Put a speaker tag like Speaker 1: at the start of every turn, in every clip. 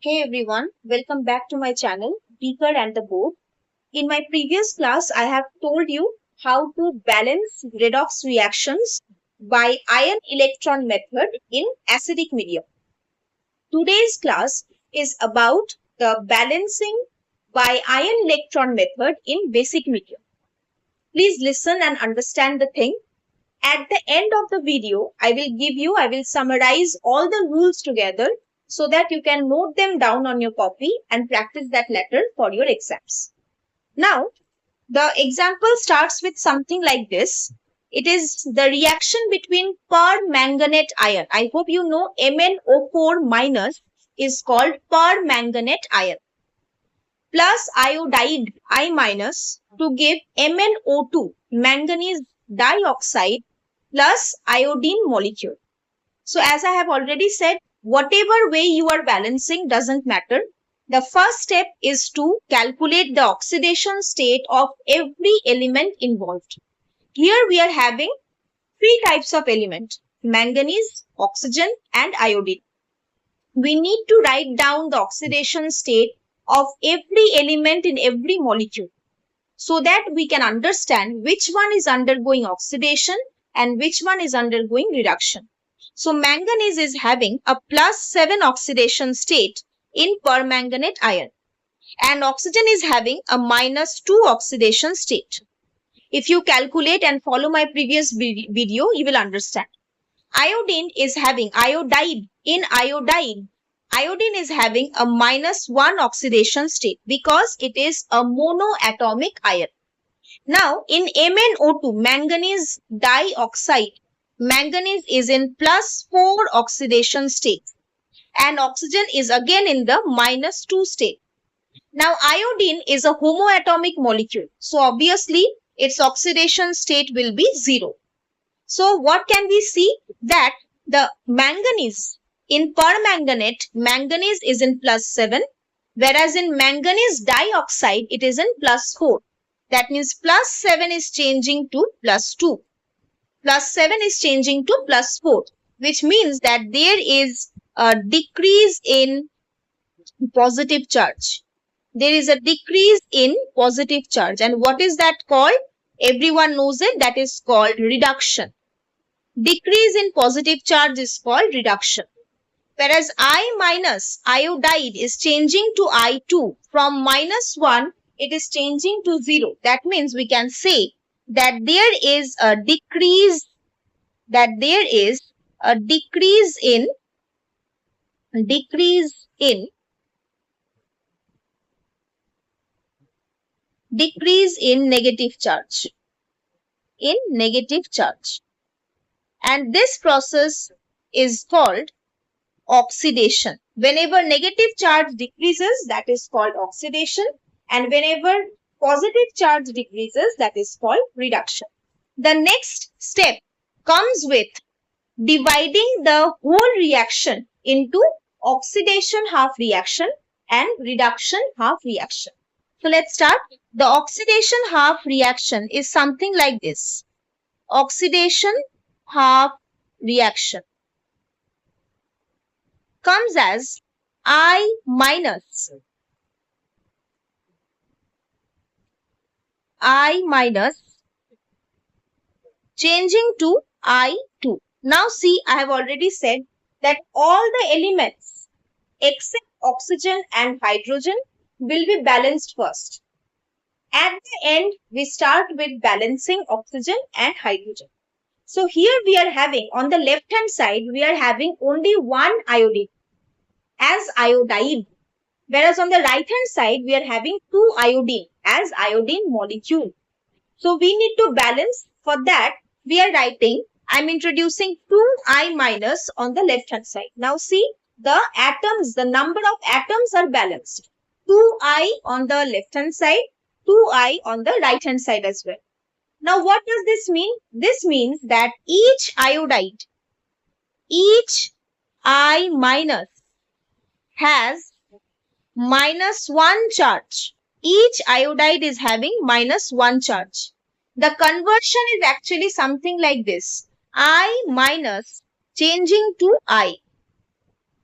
Speaker 1: Hey everyone, welcome back to my channel, Beaker and the Board. In my previous class, I have told you how to balance redox reactions by ion electron method in acidic medium. Today's class is about the balancing by ion electron method in basic medium. Please listen and understand the thing. At the end of the video, I will summarize all the rules together so that you can note them down on your copy and practice that later for your exams. Now, the example starts with something like this. It is the reaction between permanganate ion. I hope you know MnO4 minus is called permanganate ion plus iodide I minus to give MnO2 manganese dioxide plus iodine molecule. So as I have already said, whatever way you are balancing doesn't matter. The first step is to calculate the oxidation state of every element involved. Here we are having three types of element: manganese, oxygen and iodine. We need to write down the oxidation state of every element in every molecule so that we can understand which one is undergoing oxidation and which one is undergoing reduction. So manganese is having a +7 oxidation state in permanganate ion and oxygen is having a -2 oxidation state. If you calculate and follow my previous video, you will understand. Iodine is having iodide in iodine. Iodine is having a -1 oxidation state because it is a monoatomic ion. Now in MnO2, manganese dioxide, manganese is in +4 oxidation state and oxygen is again in the -2 state. Now iodine is a homoatomic molecule, so obviously its oxidation state will be 0. So what can we see? That the manganese in permanganate, manganese is in +7, whereas in manganese dioxide it is in +4. That means +7 is changing to +2. +7 is changing to +4, which means that there is a decrease in positive charge. There is a decrease in positive charge. And what is that called? Everyone knows it. That is called reduction. Decrease in positive charge is called reduction. Whereas I minus iodide is changing to I2. From -1, it is changing to 0. That means we can say that there is a decrease, in negative charge, and this process is called oxidation. Whenever negative charge decreases, that is called oxidation, and whenever positive charge decreases, that is called reduction. The next step comes with dividing the whole reaction into oxidation half reaction and reduction half reaction. So let's start. The oxidation half reaction is something like this. Oxidation half reaction comes as I minus changing to I2. Now see, I have already said that all the elements except oxygen and hydrogen will be balanced first. At the end, we start with balancing oxygen and hydrogen. So here we are having, on the left hand side, we are having only one iodine as iodide. Whereas on the right hand side, we are having two iodine as iodine molecule. So we need to balance. For that, we are writing, I am introducing 2I minus on the left hand side. Now see, the atoms, the number of atoms are balanced. 2I on the left hand side, 2I on the right hand side as well. Now what does this mean? This means that each iodide, each I minus has -1 charge. Each iodide is having -1 charge. The conversion is actually something like this. I minus changing to I.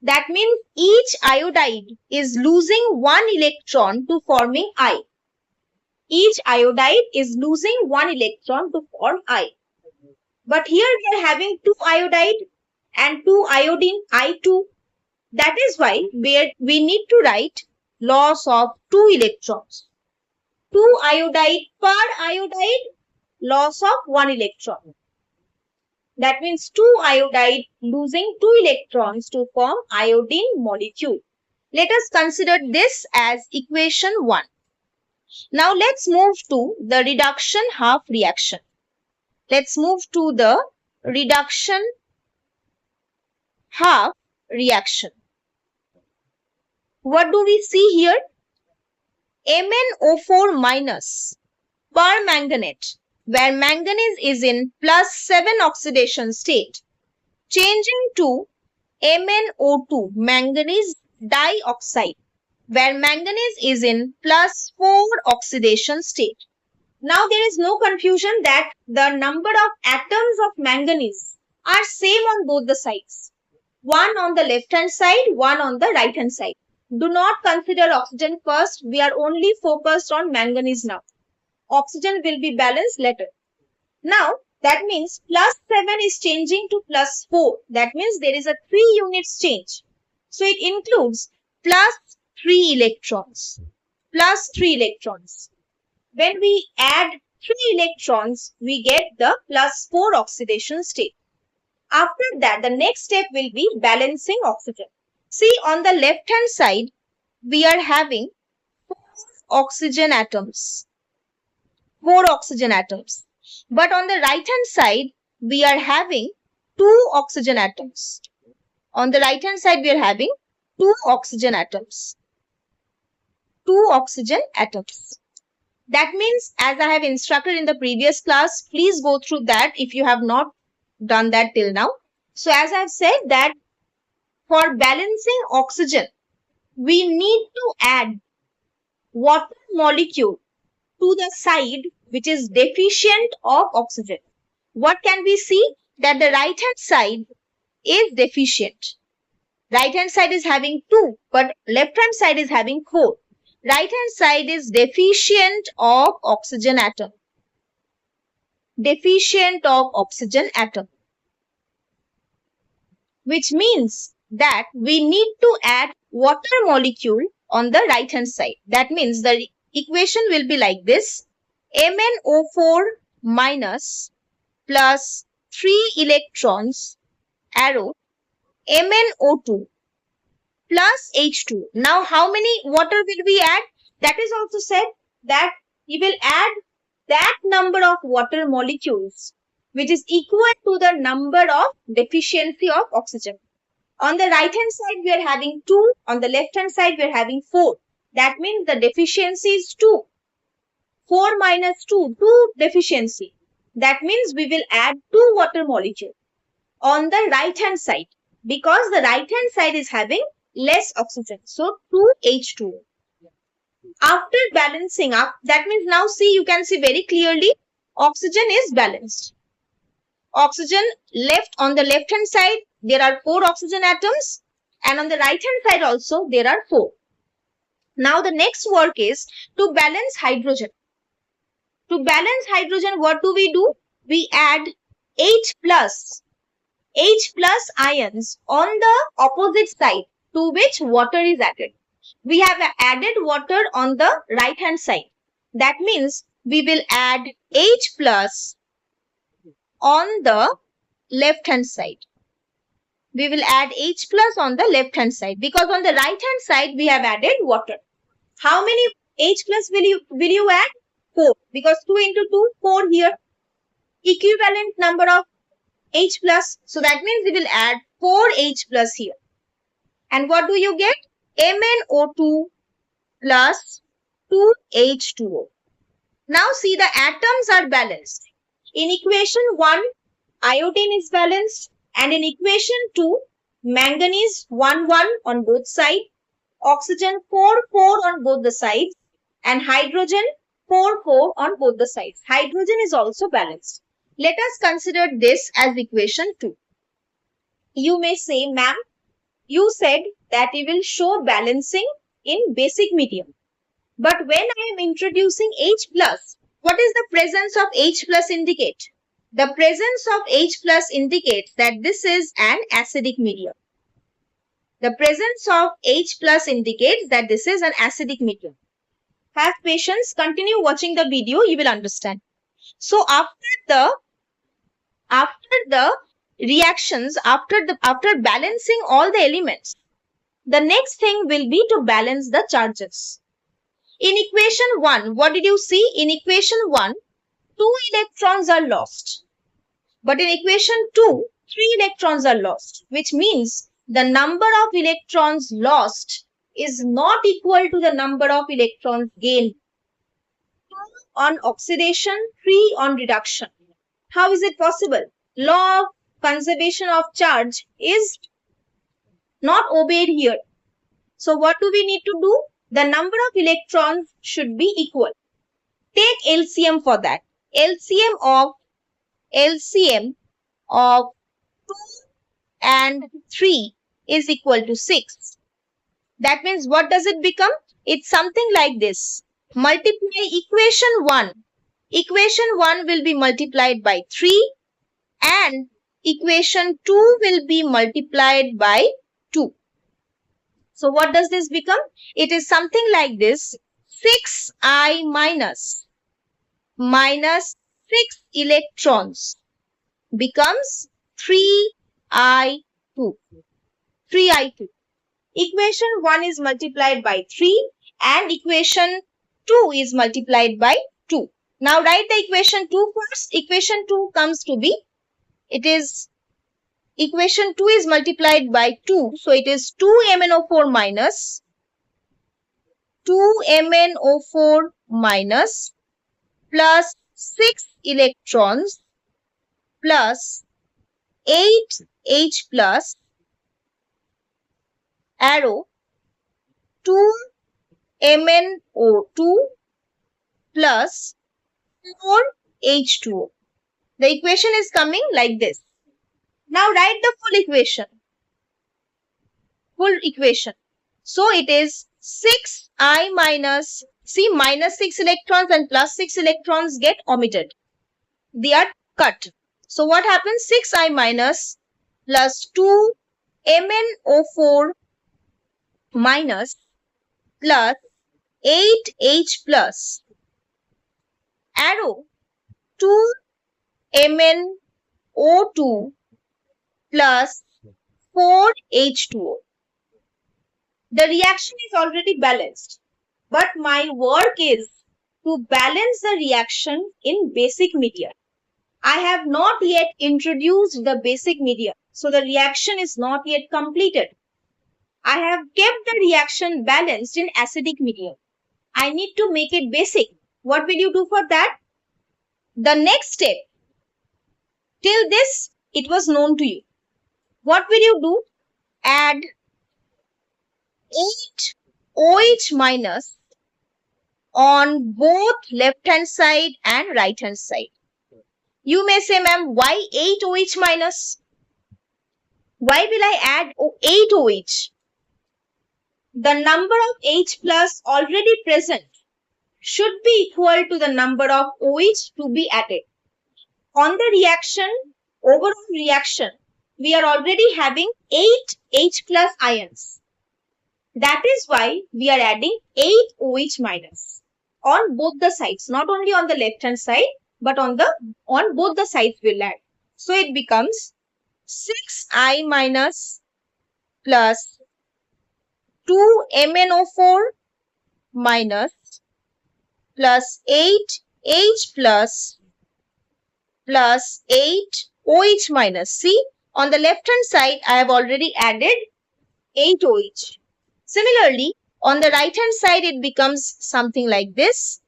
Speaker 1: That means each iodide is losing one electron to forming I. Each iodide is losing one electron to form I. But here we are having two iodide and two iodine I2. That is why we need to write loss of two electrons. Two iodide per iodide, loss of one electron. That means two iodide losing two electrons to form iodine molecule. Let us consider this as equation 1. Now let's move to the reduction half reaction. Let's move to the reduction half reaction. What do we see here? MnO4 minus permanganate, where manganese is in +7 oxidation state, changing to MnO2 manganese dioxide, where manganese is in +4 oxidation state. Now there is no confusion that the number of atoms of manganese are same on both the sides. One on the left hand side, one on the right hand side. Do not consider oxygen first. We are only focused on manganese now. Oxygen will be balanced later. Now that means +7 is changing to +4. That means there is a 3 units change. So it includes +3 electrons. +3 electrons. When we add 3 electrons, we get the +4 oxidation state. After that, the next step will be balancing oxygen. See, on the left hand side, we are having 4 oxygen atoms. 4 oxygen atoms. But on the right hand side, we are having 2 oxygen atoms. On the right hand side, we are having 2 oxygen atoms. 2 oxygen atoms. That means, as I have instructed in the previous class, please go through that if you have not done that till now. So as I have said that for balancing oxygen, we need to add water molecule to the side which is deficient of oxygen. What can we see? That the right hand side is deficient. Right hand side is having 2, but left hand side is having 4. Right hand side is deficient of oxygen atom. Deficient of oxygen atom. Which means that we need to add water molecule on the right hand side. That means the equation will be like this. MnO4 minus plus 3 electrons arrow MnO2 plus H2. Now how many water will we add? That is also said that we will add that number of water molecules which is equal to the number of deficiency of oxygen. On the right hand side we are having 2, on the left hand side we are having 4. That means the deficiency is 2. 4 minus 2, 2 deficiency. That means we will add 2 water molecules on the right hand side because the right hand side is having less oxygen. So 2H2. After balancing up, that means now see, you can see very clearly oxygen is balanced. Oxygen left on the left hand side, there are 4 oxygen atoms, and on the right hand side also there are 4. Now the next work is to balance hydrogen. To balance hydrogen, what do? We add H plus ions on the opposite side to which water is added. We have added water on the right hand side. That means we will add H plus on the left hand side. We will add H plus on the left hand side because on the right hand side we have added water. How many H plus will you add? 4, because 2 into 2, 4 here. Equivalent number of H plus. So that means we will add 4 H plus here. And what do you get? MnO2 plus 2 H2O. Now see, the atoms are balanced. In equation 1, iodine is balanced, and in equation 2, manganese 1, 1 on both sides, oxygen 4, 4 on both the sides, and hydrogen 4, 4 on both the sides. Hydrogen is also balanced. Let us consider this as equation 2. You may say, ma'am, you said that you will show balancing in basic medium. But when I am introducing H plus, what is the presence of H plus indicate? The presence of H plus indicates that this is an acidic medium. The presence of H plus indicates that this is an acidic medium. Have patience, continue watching the video, you will understand. So after the reactions, after balancing all the elements, the next thing will be to balance the charges. In equation 1, what did you see? In equation 1, 2 electrons are lost. But in equation 2, 3 electrons are lost, which means the number of electrons lost is not equal to the number of electrons gained. 2 on oxidation, 3 on reduction. How is it possible? Law of conservation of charge is not obeyed here. So what do we need to do? The number of electrons should be equal. Take LCM for that. LCM of 2 and 3 is equal to 6. That means what does it become? It's something like this. Multiply equation 1. Equation 1 will be multiplied by 3 and equation 2 will be multiplied by 2. So what does this become? It is something like this. 6I minus 6 electrons becomes 3I2. 3I2. Equation 1 is multiplied by 3 and equation 2 is multiplied by 2. Now write the equation 2 first. Equation 2 comes to be, equation 2 is multiplied by 2. So it is 2MnO4 minus 2MnO4 minus plus 6 electrons plus 8H plus arrow 2MnO2 plus 4H2O. The equation is coming like this. Now write the full equation. So it is 6I minus, minus 6 electrons and plus 6 electrons get omitted. They are cut. So what happens? 6I minus plus 2MnO4 minus plus 8H plus arrow 2MnO2 plus 4H2O. The reaction is already balanced, but my work is to balance the reaction in basic media. I have not yet introduced the basic media, so the reaction is not yet completed. I have kept the reaction balanced in acidic medium. I need to make it basic. What will you do for that? The next step, till this, it was known to you. What will you do? Add 8 OH minus on both left hand side and right hand side. You may say, ma'am, why 8 OH minus? Why will I add 8 OH? The number of H plus already present should be equal to the number of OH to be added. On the reaction, overall reaction, we are already having 8 H plus ions. That is why we are adding 8 OH minus on both the sides, not only on the left hand side, but on both the sides we'll add. So it becomes 6I minus plus 2MnO4 minus plus 8H plus 8 OH minus. See, on the left hand side, I have already added 8 OH. Similarly, on the right hand side, it becomes something like this.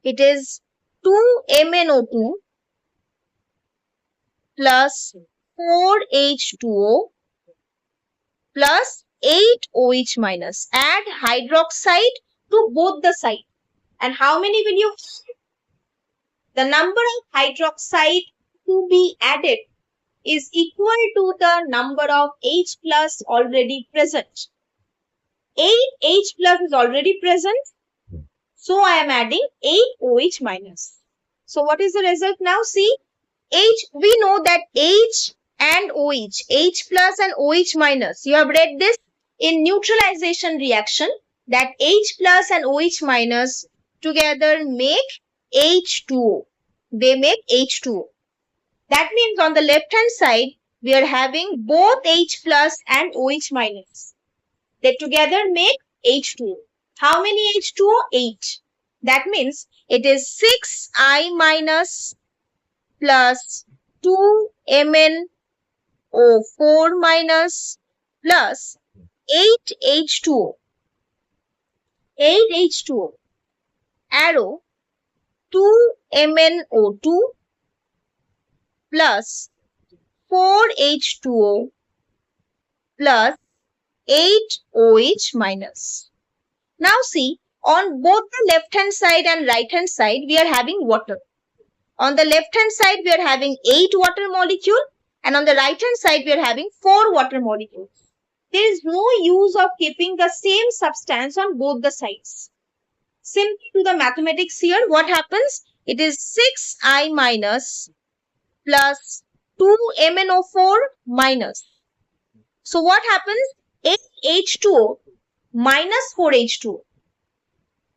Speaker 1: It is 2MnO2 plus 4H2O plus 8 OH minus. Add hydroxide to both the sides. And how many will you add? The number of hydroxide to be added is equal to the number of H plus already present. 8 H plus is already present. So I am adding 8 OH minus. So what is the result now? See, we know that H and OH, H plus and OH minus. You have read this in neutralization reaction that H plus and OH minus together make H2O. They make H2O. That means on the left hand side, we are having both H plus and OH minus. They together make H2O. How many H2O? 8. That means it is 6I minus plus 2MnO4 minus plus 8H2O. 8H2O. Arrow 2MnO2 plus 4H2O plus 8OH minus. Now see, on both the left hand side and right hand side, we are having water. On the left hand side, we are having 8 water molecule, and on the right hand side, we are having 4 water molecules. There is no use of keeping the same substance on both the sides. Simply to the mathematics here, what happens? It is 6I minus plus 2MnO4 minus. So what happens? 8H2O minus 4H2O.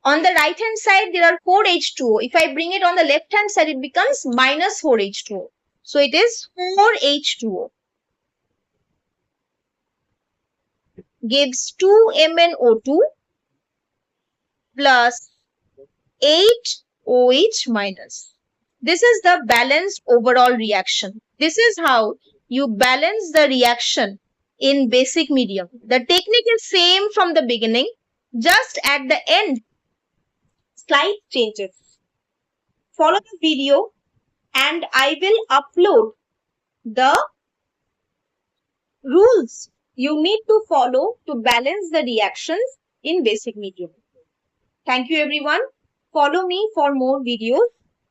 Speaker 1: On the right hand side, there are 4H2O. If I bring it on the left hand side, it becomes minus 4H2O. So it is 4H2O. Gives 2MnO2 plus 8OH minus. This is the balanced overall reaction. This is how you balance the reaction in basic medium. The technique is same from the beginning. Just at the end, slight changes. Follow the video and I will upload the rules you need to follow to balance the reactions in basic medium. Thank you everyone. Follow me for more videos.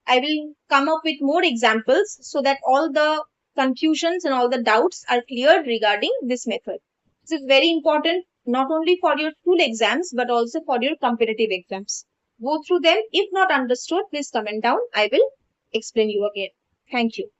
Speaker 1: I will come up with more examples so that all the confusions and all the doubts are cleared regarding this method. This is very important not only for your school exams but also for your competitive exams. Go through them. If not understood, please comment down. I will explain you again. Thank you.